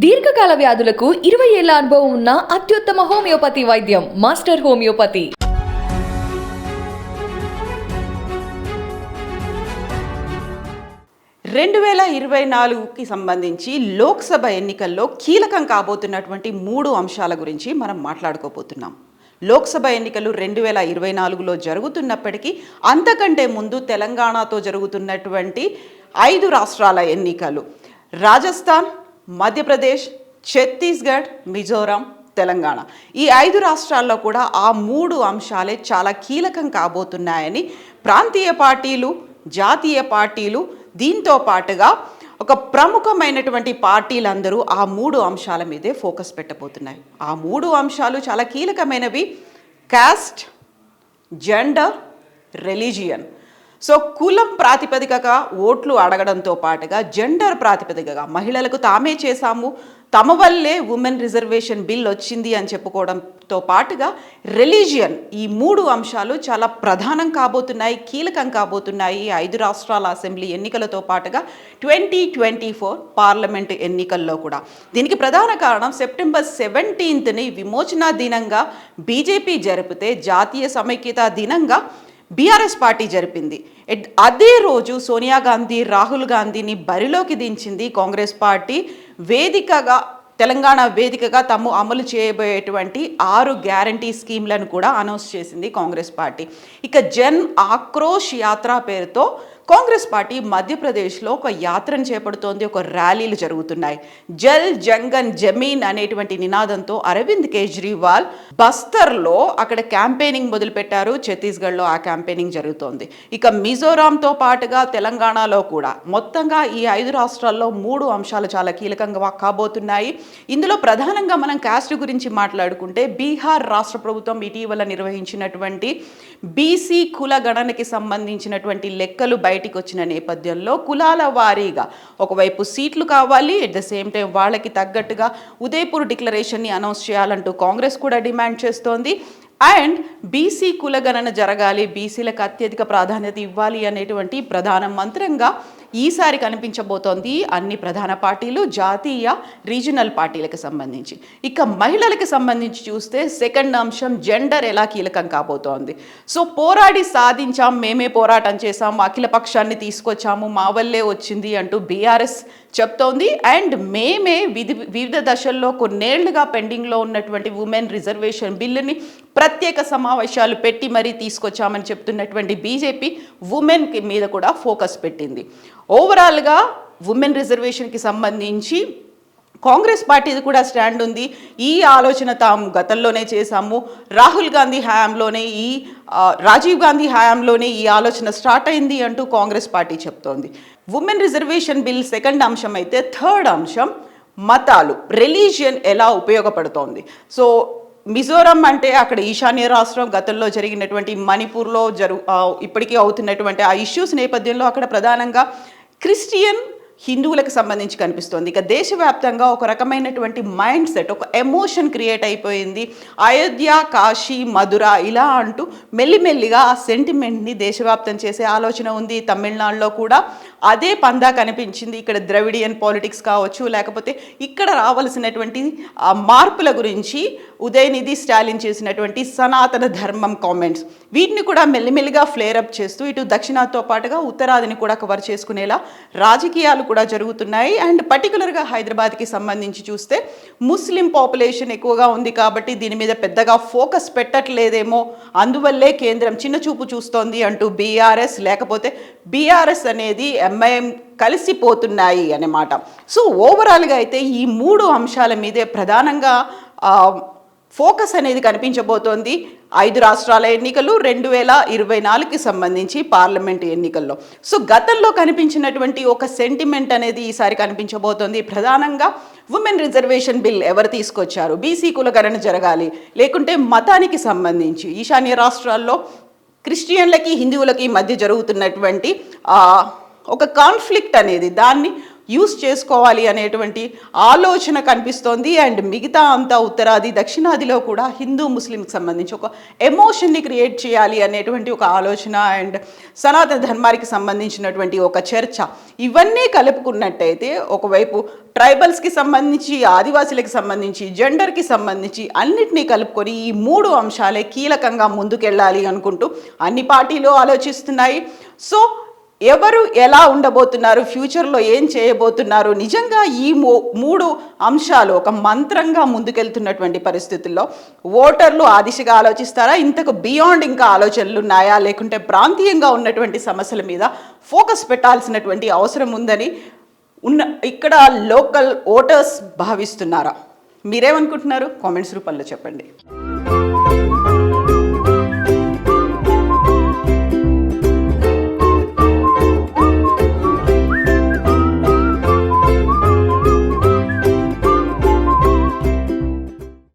దీర్ఘకాల వ్యాధులకు 20 ఏళ్ల అనుభవం ఉన్న అత్యుత్తమ హోమియోపతి వైద్యం మాస్టర్ హోమియోపతి. రెండు 2024కి సంబంధించి లోక్సభ ఎన్నికల్లో కీలకం కాబోతున్నటువంటి 3 అంశాల గురించి మనం మాట్లాడుకోబోతున్నాం. లోక్సభ ఎన్నికలు 2024లో జరుగుతున్నప్పటికీ అంతకంటే ముందు తెలంగాణతో జరుగుతున్నటువంటి 5 రాష్ట్రాల ఎన్నికలు, రాజస్థాన్, మధ్యప్రదేశ్, ఛత్తీస్గఢ్, మిజోరాం, తెలంగాణ, ఈ 5 రాష్ట్రాల్లో కూడా ఆ 3 అంశాలే చాలా కీలకం కాబోతున్నాయని ప్రాంతీయ పార్టీలు, జాతీయ పార్టీలు, దీంతో పాటుగా ఒక ప్రముఖమైనటువంటి పార్టీలందరూ ఆ 3 అంశాల మీదే ఫోకస్ పెట్టబోతున్నాయి. ఆ 3 అంశాలు చాలా కీలకమైనవి: కాస్ట్, జెండర్, రిలీజియన్. సో కులం ప్రాతిపదికగా ఓట్లు అడగడంతో పాటుగా జెండర్ ప్రాతిపదికగా మహిళలకు తామే చేశాము, తమ వల్లే ఉమెన్ రిజర్వేషన్ బిల్ వచ్చింది అని చెప్పుకోవడంతో పాటుగా రిలీజియన్, ఈ 3 అంశాలు చాలా ప్రధానం కాబోతున్నాయి, కీలకం కాబోతున్నాయి 5 రాష్ట్రాల అసెంబ్లీ ఎన్నికలతో పాటుగా 2024 పార్లమెంటు ఎన్నికల్లో కూడా. దీనికి ప్రధాన కారణం సెప్టెంబర్ 17ని విమోచన దినంగా బీజేపీ జరిపితే జాతీయ సమైక్యతా దినంగా బీఆర్ఎస్ పార్టీ జరిపింది. అదే రోజు సోనియా గాంధీ, రాహుల్ గాంధీని బరిలోకి దించింది కాంగ్రెస్ పార్టీ. వేదికగా, తెలంగాణ వేదికగా తాము అమలు చేయబోయేటువంటి 6 గ్యారంటీ స్కీమ్లను కూడా అనౌన్స్ చేసింది కాంగ్రెస్ పార్టీ. ఇక జన్ ఆక్రోష్ యాత్ర పేరుతో కాంగ్రెస్ పార్టీ మధ్యప్రదేశ్లో ఒక యాత్రను చేపడుతోంది, ఒక ర్యాలీలు జరుగుతున్నాయి. జల్ జంగన్ జమీన్ అనేటువంటి నినాదంతో అరవింద్ కేజ్రీవాల్ బస్తర్లో అక్కడ క్యాంపెయినింగ్ మొదలుపెట్టారు. ఛత్తీస్గఢ్లో ఆ క్యాంపెయినింగ్ జరుగుతోంది. ఇక మిజోరాంతో పాటుగా తెలంగాణలో కూడా మొత్తంగా ఈ 5 రాష్ట్రాల్లో 3 అంశాలు చాలా కీలకంగా కాబోతున్నాయి. ఇందులో ప్రధానంగా మనం కాస్ట్ గురించి మాట్లాడుకుంటే బీహార్ రాష్ట్ర ప్రభుత్వం ఇటీవల నిర్వహించినటువంటి బీసీ కుల గణనకి సంబంధించినటువంటి లెక్కలు బయటికి వచ్చిన నేపథ్యంలో కులాల వారీగా ఒకవైపు సీట్లు కావాలి, ఎట్ ద సేమ్ టైం వాళ్ళకి తగ్గట్టుగా ఉదయపూర్ డిక్లరేషన్ని అనౌన్స్ చేయాలంటూ కాంగ్రెస్ కూడా డిమాండ్ చేస్తోంది. అండ్ బీసీ కులగణన జరగాలి, బీసీలకు అత్యధిక ప్రాధాన్యత ఇవ్వాలి అనేటువంటి ప్రధాన మంత్రంగా ఈసారి కనిపించబోతోంది అన్ని ప్రధాన పార్టీలు, జాతీయ, రీజనల్ పార్టీలకు సంబంధించి. ఇక మహిళలకు సంబంధించి చూస్తే సెకండ్ అంశం జెండర్ ఎలా కీలకం కాబోతోంది. సో పోరాడి సాధించాం, మేమే పోరాటం చేశాము, అఖిల పక్షాన్ని తీసుకొచ్చాము, మా వల్లే వచ్చింది అంటూ బీఆర్ఎస్ చెప్తోంది. అండ్ మేమే వివిధ దశల్లో కొన్నేళ్లుగా పెండింగ్లో ఉన్నటువంటి ఉమెన్ రిజర్వేషన్ బిల్లుని ప్రత్యేక సమావేశాలు పెట్టి మరీ తీసుకొచ్చామని చెప్తున్నటువంటి బీజేపీ ఉమెన్ మీద కూడా ఫోకస్ పెట్టింది. ఓవరాల్గా ఉమెన్ రిజర్వేషన్కి సంబంధించి కాంగ్రెస్ పార్టీది కూడా స్టాండ్ ఉంది. ఈ ఆలోచన తాము గతంలోనే చేశాము, రాహుల్ గాంధీ హయాంలోనే, రాజీవ్ గాంధీ హయాంలోనే ఈ ఆలోచన స్టార్ట్ అయింది అంటూ కాంగ్రెస్ పార్టీ చెప్తోంది. ఉమెన్ రిజర్వేషన్ బిల్ సెకండ్ అంశం అయితే, థర్డ్ అంశం మతాలు, రిలీజియన్ ఎలా ఉపయోగపడుతోంది. సో మిజోరం అంటే అక్కడ ఈశాన్య రాష్ట్రం, గతంలో జరిగినటువంటి మణిపూర్లో ఇప్పటికీ అవుతున్నటువంటి ఆ ఇష్యూస్ నేపథ్యంలో అక్కడ ప్రధానంగా క్రిస్టియన్, హిందువులకు సంబంధించి కనిపిస్తోంది. ఇక దేశవ్యాప్తంగా ఒక రకమైనటువంటి మైండ్ సెట్, ఒక ఎమోషన్ క్రియేట్ అయిపోయింది. అయోధ్య, కాశీ, మధుర ఇలా అంటూ మెల్లిమెల్లిగా ఆ సెంటిమెంట్ని దేశవ్యాప్తం చేసే ఆలోచన ఉంది. తమిళనాడులో కూడా అదే పందా కనిపించింది. ఇక్కడ ద్రవిడియన్ పాలిటిక్స్ కావచ్చు, లేకపోతే ఇక్కడ రావాల్సినటువంటి మార్పుల గురించి ఉదయనిధి స్టాలిన్ చేసినటువంటి సనాతన ధర్మం కామెంట్స్, వీటిని కూడా మెల్లిమెల్లిగా ఫ్లేరప్ చేస్తూ ఇటు దక్షిణాదితో పాటుగా ఉత్తరాదిని కూడా కవర్ చేసుకునేలా రాజకీయాలు కూడా జరుగుతున్నాయి. అండ్ పర్టికులర్గా హైదరాబాద్కి సంబంధించి చూస్తే ముస్లిం పాపులేషన్ ఎక్కువగా ఉంది కాబట్టి దీని మీద పెద్దగా ఫోకస్ పెట్టట్లేదేమో, అందువల్లే కేంద్రం చిన్నచూపు చూస్తోంది అంటూ బీఆర్ఎస్, లేకపోతే బీఆర్ఎస్ అనేది ఎంఐఎం కలిసిపోతున్నాయి అన్నమాట. సో ఓవరాల్గా అయితే ఈ 3 అంశాల మీదే ప్రధానంగా ఫోకస్ అనేది కనిపించబోతోంది 5 రాష్ట్రాల ఎన్నికలు, 2024కి సంబంధించి పార్లమెంటు ఎన్నికల్లో. సో గతంలో కనిపించినటువంటి ఒక సెంటిమెంట్ అనేది ఈసారి కనిపించబోతోంది. ప్రధానంగా ఉమెన్ రిజర్వేషన్ బిల్ ఎవరు తీసుకొచ్చారు, బీసీ కులగణన జరగాలి, లేకుంటే మతానికి సంబంధించి ఈశాన్య రాష్ట్రాల్లో క్రిస్టియన్లకి, హిందువులకి మధ్య జరుగుతున్నటువంటి ఒక కాన్ఫ్లిక్ట్ అనేది, దాన్ని యూస్ చేసుకోవాలి అనేటువంటి ఆలోచన కనిపిస్తోంది. అండ్ మిగతా అంతా ఉత్తరాది దక్షిణాదిలో కూడా హిందూ ముస్లింకి సంబంధించి ఒక ఎమోషన్ని క్రియేట్ చేయాలి అనేటువంటి ఒక ఆలోచన అండ్ సనాతన ధర్మానికి సంబంధించినటువంటి ఒక చర్చ, ఇవన్నీ కలుపుకున్నట్టయితే ఒకవైపు ట్రైబల్స్కి సంబంధించి, ఆదివాసీలకు సంబంధించి, జెండర్కి సంబంధించి అన్నిటినీ కలుపుకొని ఈ 3 అంశాలే కీలకంగా ముందుకెళ్ళాలి అనుకుంటూ అన్ని పార్టీలు ఆలోచిస్తున్నాయి. సో ఎవరు ఎలా ఉండబోతున్నారు, ఫ్యూచర్లో ఏం చేయబోతున్నారు, నిజంగా ఈ 3 అంశాలు ఒక మంత్రంగా ముందుకెళ్తున్నటువంటి పరిస్థితుల్లో ఓటర్లు ఆ దిశగా ఆలోచిస్తారా, ఇంతకు బియాండ్ ఇంకా ఆలోచనలు ఉన్నాయా, లేకుంటే ప్రాంతీయంగా ఉన్నటువంటి సమస్యల మీద ఫోకస్ పెట్టాల్సినటువంటి అవసరం ఉందని ఇక్కడ లోకల్ ఓటర్స్ భావిస్తున్నారా? మీరేమనుకుంటున్నారు? కామెంట్స్ రూపంలో చెప్పండి.